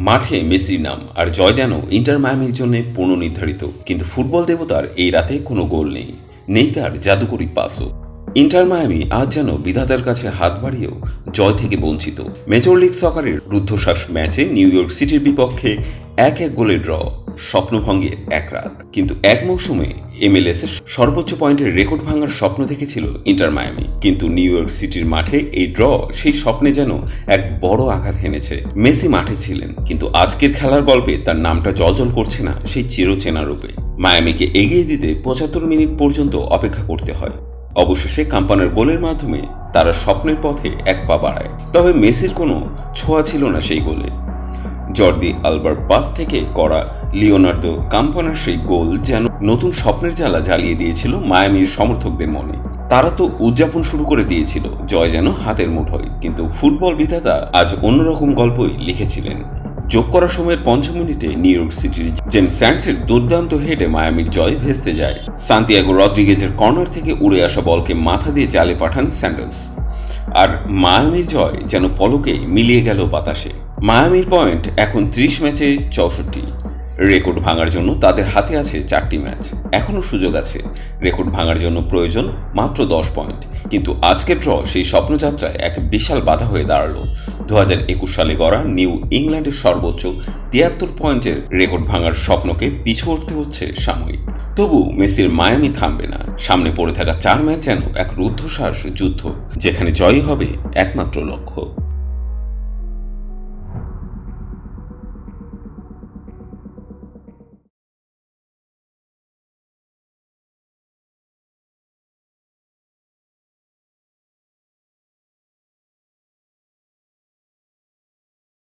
মাঠে মেসির নাম আর জয় যেন ইন্টার মায়ামির জন্য পুনর্নির্ধারিত, কিন্তু ফুটবল দেবতার এই রাতে কোনো গোল নেই, নেই তার জাদুকরী পাসও। ইন্টার মায়ামি আজ যেন বিধাতার কাছে হাত বাড়িয়েও জয় থেকে বঞ্চিত। মেজর লিগ সকারের রুদ্ধশ্বাস ম্যাচে নিউ ইয়র্ক সিটির বিপক্ষে 1-1 গোলের ড্র, স্বপ্নভঙ্গের এক রাত। কিন্তু এক মৌসুমে MLS এর সর্বোচ্চ পয়েন্টের রেকর্ড ভাঙার স্বপ্ন দেখেছিল ইন্টার মায়ামি, কিন্তু নিউ ইয়র্ক সিটির মাঠে এই ড্র সেই স্বপ্নে যেন এক বড় আঘাত হেনেছে। মেসি মাঠে ছিলেন, কিন্তু আজকের খেলার গল্পে তার নামটা জলজল করছে না সেই চিরচেনা রূপে। মায়ামিকে এগিয়ে দিতে 75 মিনিট পর্যন্ত অপেক্ষা করতে হয়। অবশেষে কাম্পানের গোলের মাধ্যমে তারা স্বপ্নের পথে এক পা বাড়ায়। তবে মেসির কোনো ছোঁয়া ছিল না সেই গোলে। জর্দি আলবার পাস থেকে করা লিওনার্দো কাম্পানার সেই গোল যেন নতুন স্বপ্নের জ্বালা জ্বালিয়ে দিয়েছিল মায়ামির সমর্থকদের মনে। তারা তো উদযাপন শুরু করে দিয়েছিল, জয় যেন হাতের মুঠোয়। কিন্তু ফুটবল বিধাতা আজ অন্যরকম গল্পই লিখেছিলেন। যোগ করার সময়ের 5 মিনিটে নিউ ইয়র্ক সিটির জেমস স্যান্ডসের দুর্দান্ত হেডে মায়ামির জয় ভেস্তে যায়। সান্তিয়াগো রদ্রিগেজের কর্নার থেকে উড়ে আসা বলকে মাথা দিয়ে জালে পাঠান স্যান্ডলস, আর মায়ামির জয় যেন পলকে মিলিয়ে গেল বাতাসে। মায়ামির পয়েন্ট এখন 30 ম্যাচে 64। রেকর্ড ভাঙার জন্য তাদের হাতে আছে 4টি ম্যাচ, এখনও সুযোগ আছে। রেকর্ড ভাঙার জন্য প্রয়োজন মাত্র 10 পয়েন্ট। কিন্তু আজকের ড্র সেই স্বপ্নযাত্রায় এক বিশাল বাধা হয়ে দাঁড়ালো। 2021 সালে গড়া নিউ ইংল্যান্ডের সর্বোচ্চ 73 পয়েন্টের রেকর্ড ভাঙার স্বপ্নকে পিছু উঠতে হচ্ছে সাময়িক। তবু মেসির মায়ামি থামবে না। সামনে পড়ে থাকা 4 ম্যাচ যেন এক রুদ্ধশ্বাস যুদ্ধ, যেখানে জয়ই হবে একমাত্র লক্ষ্য।